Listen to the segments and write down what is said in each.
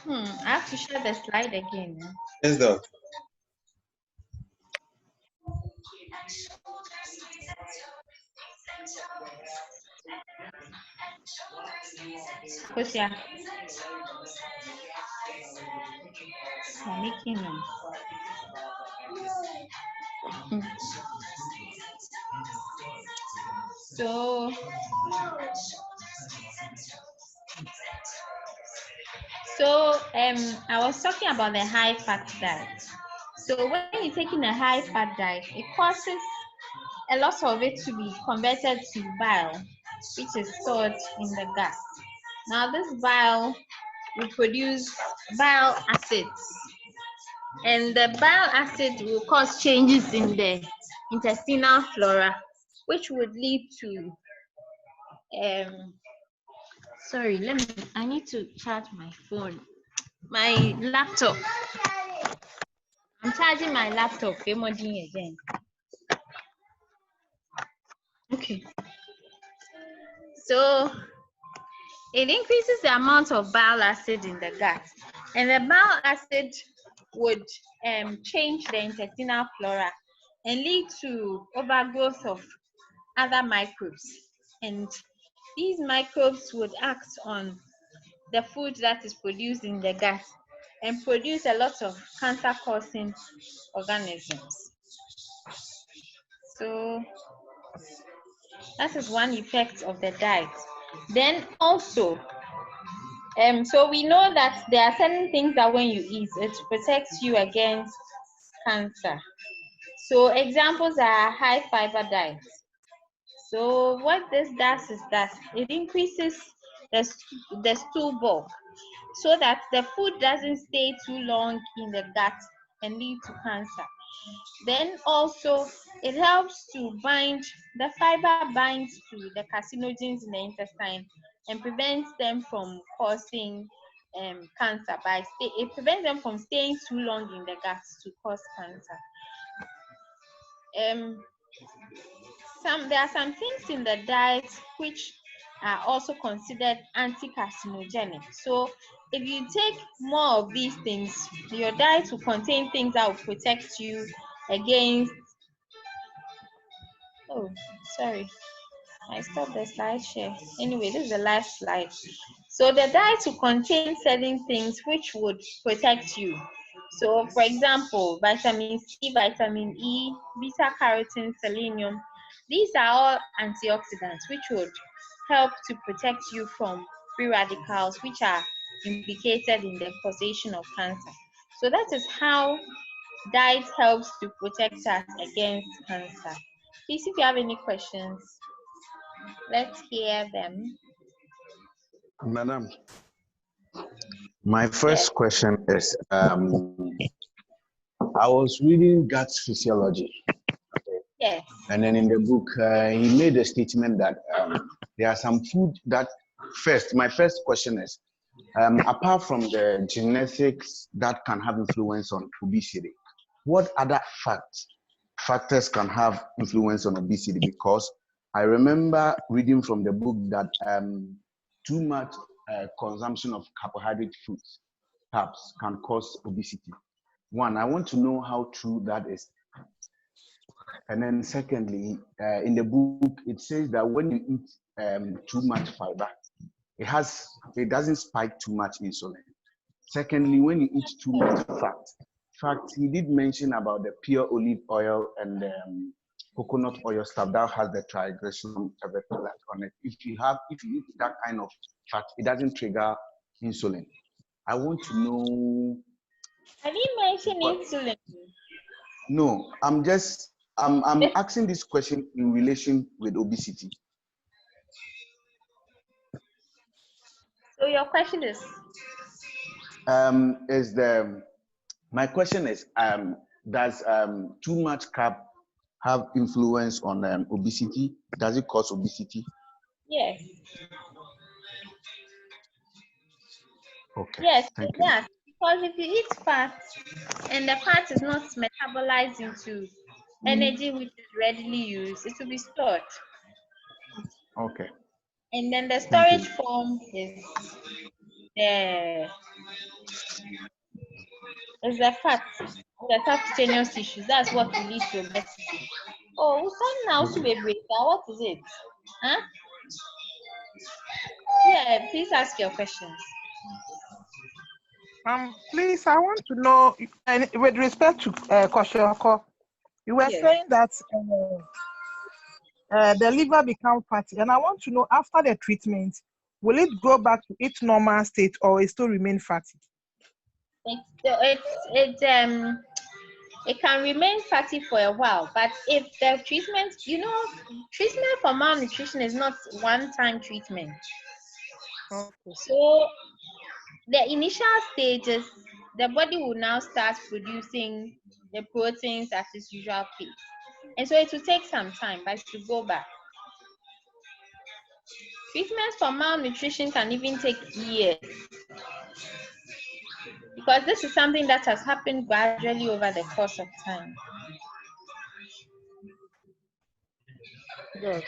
I have to share the slide again. Yes, Doc. Kosia. I'm making them. So I was talking about the high fat diet. So when you're taking a high fat diet, it causes a lot of it to be converted to bile, which is stored in the gut. Now this bile will produce bile acids, and the bile acid will cause changes in the intestinal flora, which would lead to sorry, I need to charge my phone. My laptop. I'm charging my laptop. Again. Okay. So it increases the amount of bile acid in the gut, and the bile acid would change the intestinal flora and lead to overgrowth of other microbes. And these microbes would act on the food that is produced in the gut and produce a lot of cancer-causing organisms. So that is one effect of the diet. Then also, so we know that there are certain things that when you eat, it protects you against cancer. So examples are high fiber diets. So what this does is that it increases the stool bulk, so that the food doesn't stay too long in the gut and lead to cancer. Then also it helps to bind, the fiber binds to the carcinogens in the intestine and prevents them from causing cancer. It prevents them from staying too long in the gut to cause cancer. There are some things in the diet which are also considered anti-carcinogenic. So if you take more of these things, your diet will contain things that will protect you against. Oh, sorry, I stopped the slide share. Anyway, this is the last slide. So the diet will contain certain things which would protect you. So for example, vitamin C, vitamin E, beta carotene, selenium. These are all antioxidants which would help to protect you from free radicals, which are implicated in the causation of cancer. So that is how diet helps to protect us against cancer. Please, if you have any questions, let's hear them. Madam, my first question is, I was reading gut physiology. Yes. And then in the book, he made a statement that there are some food that my first question is, apart from the genetics that can have influence on obesity, what other factors can have influence on obesity? Because I remember reading from the book that too much consumption of carbohydrate foods, carbs, can cause obesity. One, I want to know how true that is. And then secondly, in the book, it says that when you eat too much fiber, it doesn't spike too much insulin. Secondly, when you eat too much fat, in fact, he did mention about the pure olive oil and coconut oil stuff that has the triglyceride on it. If you eat that kind of fat, it doesn't trigger insulin. I want to know. I didn't mention insulin. No, I'm asking this question in relation with obesity. So your question is? My question is, does too much carb have influence on obesity? Does it cause obesity? Yes. Okay. Yes, Thank it you. does. Because if you eat fat and the fat is not metabolized into energy which is readily used, it will be stored. Okay. And then the Thank you. storage form is the fat, the subcutaneous tissues. That's what will lead to obesity. Oh, now what is it? Huh? Yeah, please ask your questions. Please, I want to know, with respect to Koshoko, you were saying that the liver becomes fatty, and I want to know, after the treatment, will it go back to its normal state or it still remain fatty? It can remain fatty for a while, but if the treatment, treatment for malnutrition is not one-time treatment. Okay. So the initial stages, the body will now start producing the proteins at its usual pace. And so it will take some time, but it will go back. Treatments for malnutrition can even take years, because this is something that has happened gradually over the course of time. Yes.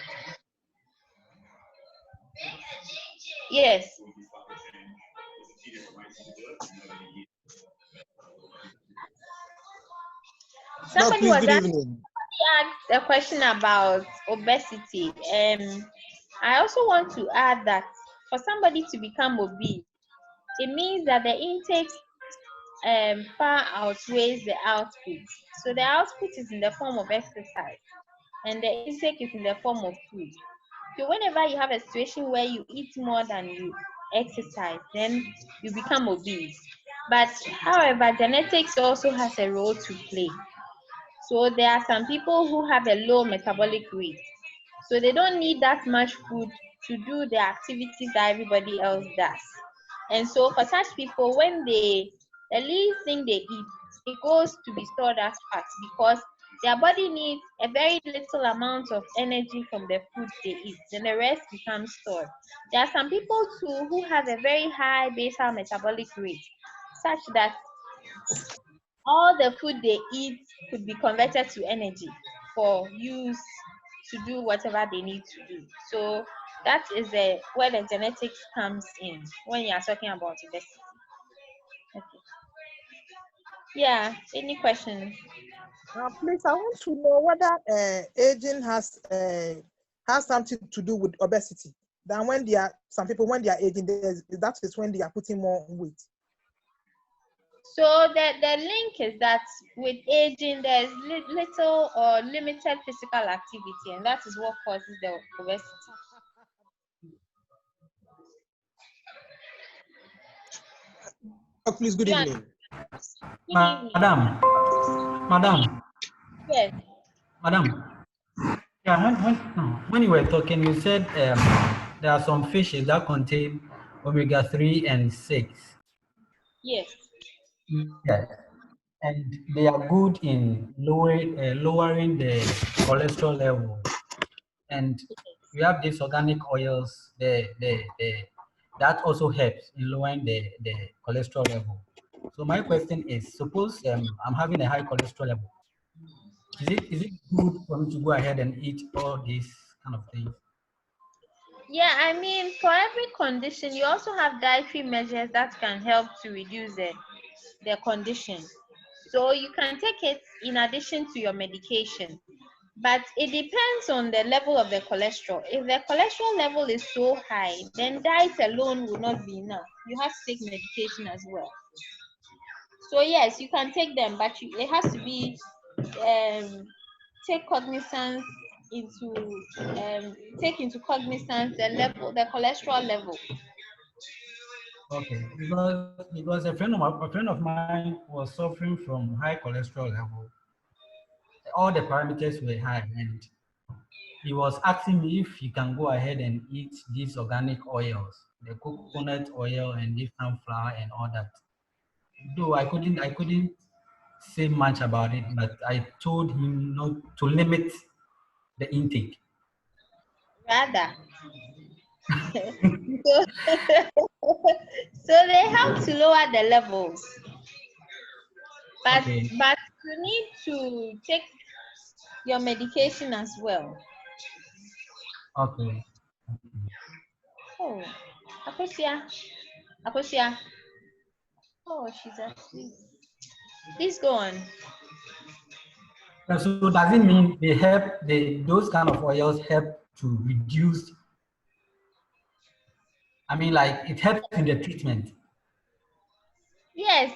Yes. Somebody asked a question about obesity. I also want to add that for somebody to become obese, it means that the intake far outweighs the output. So the output is in the form of exercise, and the intake is in the form of food. So whenever you have a situation where you eat more than you exercise, then you become obese. But however, genetics also has a role to play. So there are some people who have a low metabolic rate, so they don't need that much food to do the activities that everybody else does. And so for such people, when the least thing they eat, it goes to be stored as fat, because their body needs a very little amount of energy from the food they eat, then the rest becomes stored. There are some people too who have a very high basal metabolic rate, such that all the food they eat could be converted to energy for use to do whatever they need to do. So that is where the genetics comes in when you are talking about obesity. Okay. Yeah, any questions? Please, I want to know whether aging has something to do with obesity. Then when some people, when they are aging, that is when they are putting more weight. So the link is that with aging, there's little or limited physical activity, and that is what causes the obesity. Please, good evening. Good evening. Madam. Yes. Madam. Yeah, when you were talking, you said there are some fishes that contain omega-3 and 6. Yes. Yes. And they are good in lowering the cholesterol level. And we have these organic oils, that also helps in lowering the cholesterol level. So my question is, suppose I'm having a high cholesterol level, is it good for me to go ahead and eat all these kind of things? Yeah, I mean, for every condition, you also have dietary measures that can help to reduce the condition. So you can take it in addition to your medication. But it depends on the level of the cholesterol. If the cholesterol level is so high, then diet alone will not be enough. You have to take medication as well. So yes, you can take them, but it has to be take cognizance take into cognizance the cholesterol level. Okay, because a friend of mine was suffering from high cholesterol level. All the parameters were high, and he was asking me if he can go ahead and eat these organic oils, the coconut oil and the sunflower and all that. Though I couldn't say much about it, but I told him not to limit the intake. Rather. So, so they help to lower the levels. But Okay, but you need to take your medication as well. okay. Oh, Akosia. Akosia. Oh, she's asleep. Please go on. So does it mean those kind of oils help to reduce? I mean, like it helps in the treatment. Yes,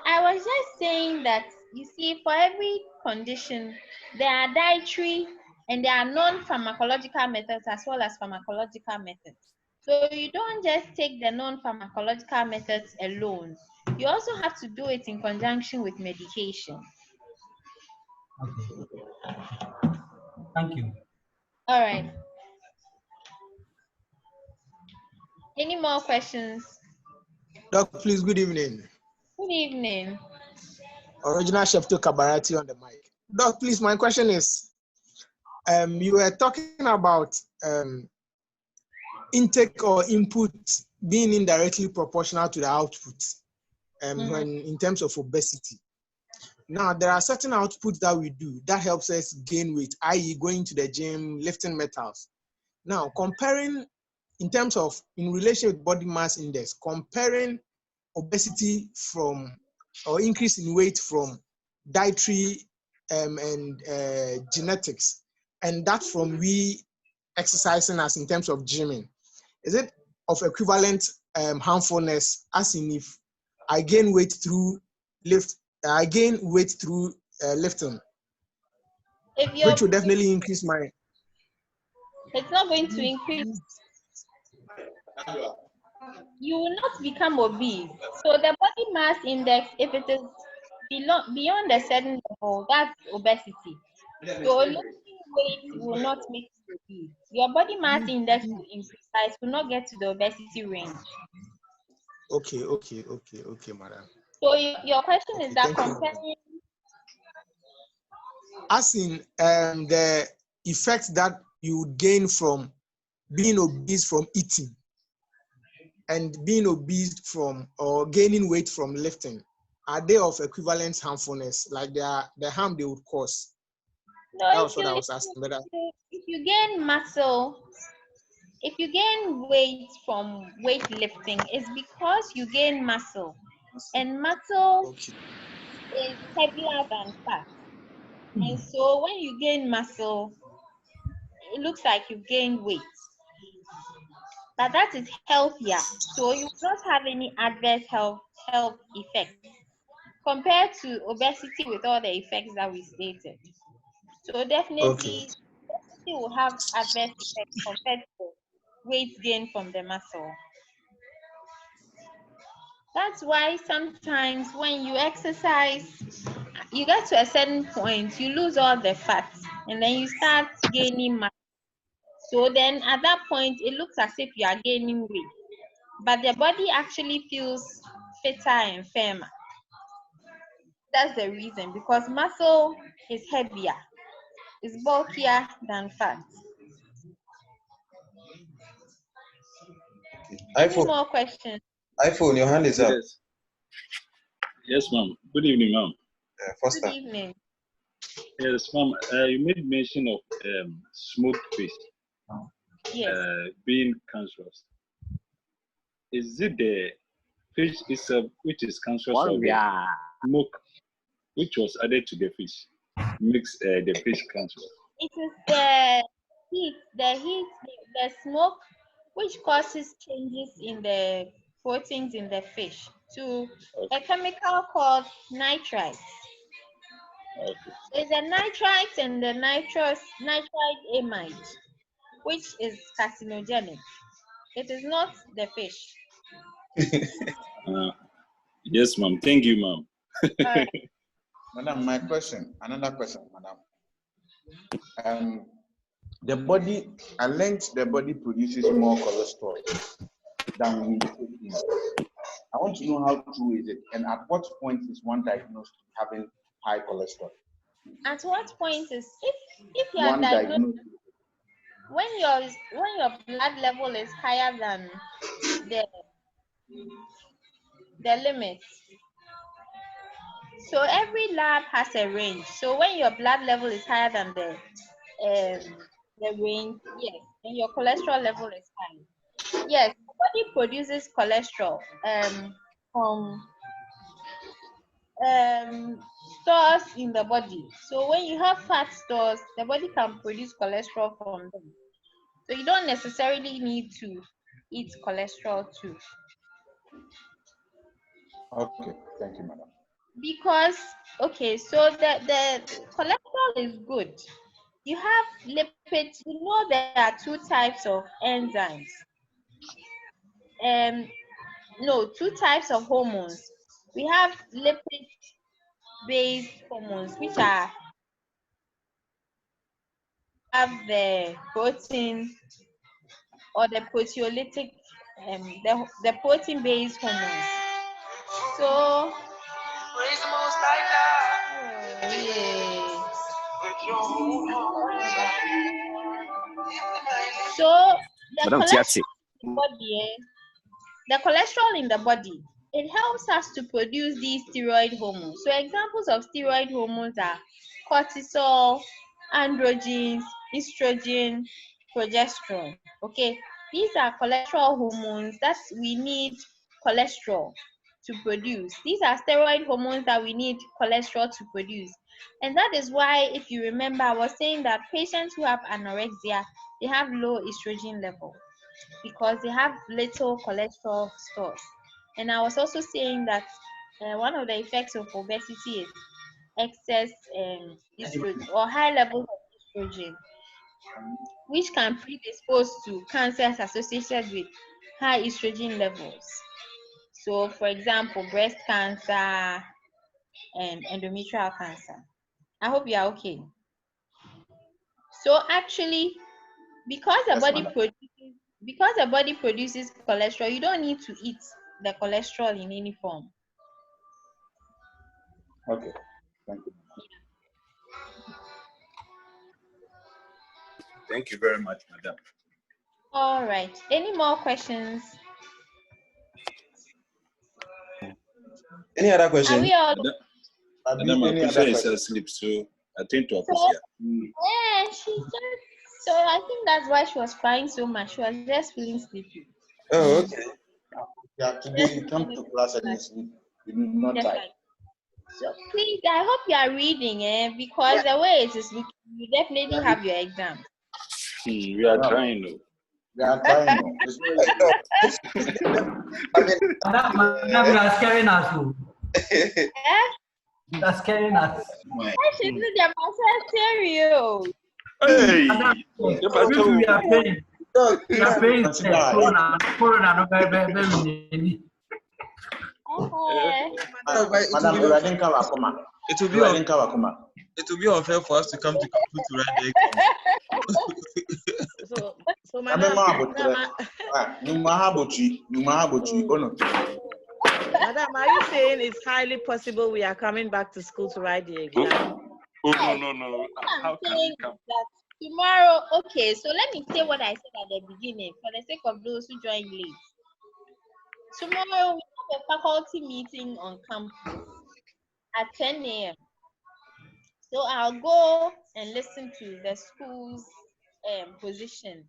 I was just saying that you see, for every condition, there are dietary and there are non-pharmacological methods as well as pharmacological methods. So you don't just take the non-pharmacological methods alone. You also have to do it in conjunction with medication. Okay, thank you. All right. Any more questions? Doc, please, good evening. Good evening. Original Chef to Kabarati on the mic. Doc, please, my question is, you were talking about intake or input being indirectly proportional to the output when in terms of obesity. Now, there are certain outputs that we do that helps us gain weight, i.e. going to the gym, lifting metals. Now, comparing in relation with body mass index, comparing obesity from or increase in weight from dietary and genetics, and that from we exercising as in terms of gymming, is it of equivalent harmfulness as in if I gain weight through lifting, If which you're, will definitely increase my. it's not going to increase. You will not become obese. So the body mass index, if it is beyond a certain level, that's obesity. So losing weight will not make you obese. Your body mass index will increase, but it will not get to the obesity range. Okay, madam. So your question is Okay, that thank you, madam. comparing, As in the effects that you would gain from being obese from eating and being obese from or gaining weight from lifting, are they of equivalent harmfulness, like the harm they would cause? no, That was what I was asking. But if you gain muscle, if you gain weight from weightlifting, it's because you gain muscle, and muscle okay, is heavier than fat. And so when you gain muscle, it looks like you gained weight. But that is healthier. So you will not have any adverse health effects compared to obesity with all the effects that we stated. So okay, definitely obesity will have adverse effects compared to weight gain from the muscle. That's why sometimes when you exercise, you get to a certain point, you lose all the fat, and then you start gaining muscle. So then at that point, it looks as if you are gaining weight, but the body actually feels fitter and firmer. That's the reason, because muscle is heavier, it's bulkier than fat. Any iPhone, more questions? iPhone, your hand is up. Yes. Yes, ma'am. Good evening, ma'am. Good Foster. evening. Yes, ma'am. You made mention of smoked fish Yes. being cancerous. Is it the fish itself which is cancerous, or the smoke which was added to the fish makes the fish cancerous? It is the heat, the smoke, which causes changes in the proteins in the fish to a chemical called nitrites. Okay. There's a nitrite and the nitrite amide, which is carcinogenic. It is not the fish. Yes, ma'am. Thank you, ma'am. All right. Madam, another question, madam. The body, I learned the body produces more cholesterol than we take in. I want to know how true is it, and at what point is one diagnosed having high cholesterol? At what point is if you are One diagnosed diagnosed. when your blood level is higher than the limit. So every lab has a range. So when your blood level is higher than the range, yes, and your cholesterol level is high. Yes, the body produces cholesterol from stores in the body. So when you have fat stores, the body can produce cholesterol from them. So you don't necessarily need to eat cholesterol too. Okay, thank you, madam. Because so the cholesterol is good. You have lipids. You know there are two types of enzymes. No, two types of hormones. We have lipid-based hormones, which have the protein or the proteolytic, the protein-based hormones. So, so the cholesterol in the body, it helps us to produce these steroid hormones. So examples of steroid hormones are cortisol, androgens, estrogen, progesterone. Okay, these are cholesterol hormones that we need cholesterol to produce. These are steroid hormones that we need cholesterol to produce. And that is why, if you remember, I was saying that patients who have anorexia, they have low estrogen level because they have little cholesterol stores. And I was also saying that one of the effects of obesity is excess estrogen or high levels of estrogen, which can predispose to cancers associated with high estrogen levels. So, for example, breast cancer and endometrial cancer. I hope you are okay. So, actually, because the body produces cholesterol, you don't need to eat the cholesterol in any form. Okay, thank you. Thank you very much, madam. All right. Any more questions? Any other Are question? we all? Madam, I prefer is asleep, so I think to appreciate. Yeah, she just. So I think that's why she was crying so much. She was just feeling sleepy. Oh, okay. Yeah, today you come to class and you sleep. You do not Just type. like. So please, I hope you are reading, because the way it is looking, you definitely have your exam. We are trying, though. We are trying. No. It's I mean, Madam, you are scaring us. You are scaring us. Why should the stereo? Hey, Madam, we are praying. We are praying. Corona, very. Madam, we are in Kawakuma. It will be unfair for us to come to Kapu to write the exam. So madam, madam, are you saying it's highly possible we are coming back to school to write the exam? Oh, no. How can we come? Tomorrow, okay, so let me say what I said at the beginning for the sake of those who joined late. Tomorrow we have a faculty meeting on campus at 10 a.m. So I'll go and listen to the school's position.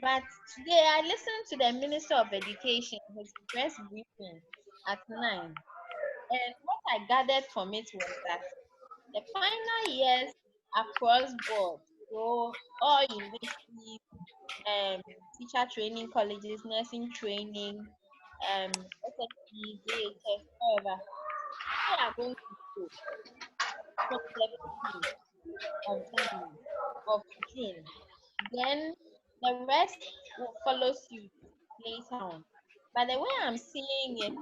But today I listened to the Minister of Education, his press briefing at 9. And what I gathered from it was that the final years across board, so all universities, teacher training colleges, nursing training, SSC, JHS, whatever, they are going to school from the 15th of January of June. Then the rest will follow suit later on. But the way I'm seeing it,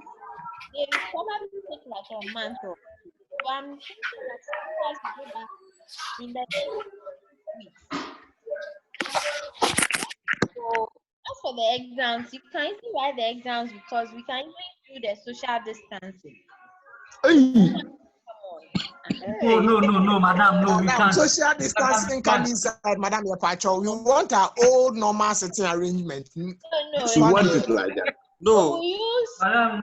they will probably take like a month or two. So I'm thinking that school has to be in the next weeks. So as for the exams, you can easily write the exams because we can even do the social distancing. No, madam, no, we can't. Social distancing come inside, Madam Yapacho. We want our old normal sitting arrangement. No. You want it like that? No. We use. Madam,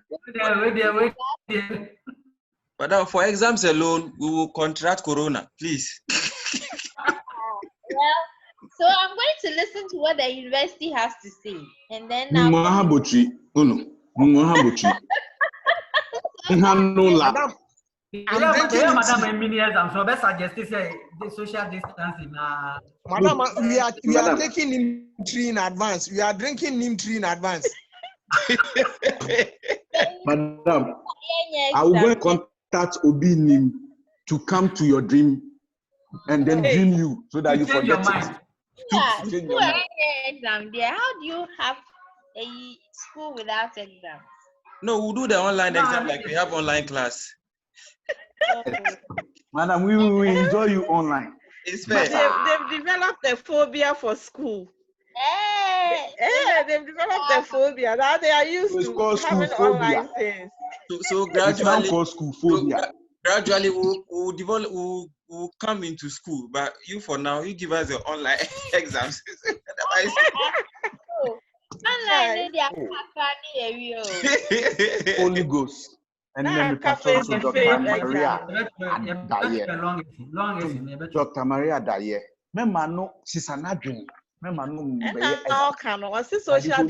wait. Madam, for exams alone, we will contract corona, please. Well, so I'm going to listen to what the university has to say, and then Madam, I'm so best suggest the social distancing. Madam, we are taking neem tree in advance. We are drinking neem tree in advance. Madam, I will go and contact Obi Nim to come to your dream and then dream you so that you forget your it. mind. Yeah, school exam there. How do you have a school without exams? No, we'll do the online exam like we have online class. Madam, we will enjoy you online. It's fair. They've developed a phobia for school. They've developed a phobia. Now they are used to having online things. So gradually, school phobia. Gradually, we'll come into school. But you, for now, you give us the online exams. Online, they are Holy Ghost. And then we pass on to Dr. Maria Daye. Dr. Maria Daye. Memano, she's an adjoint. Memano, social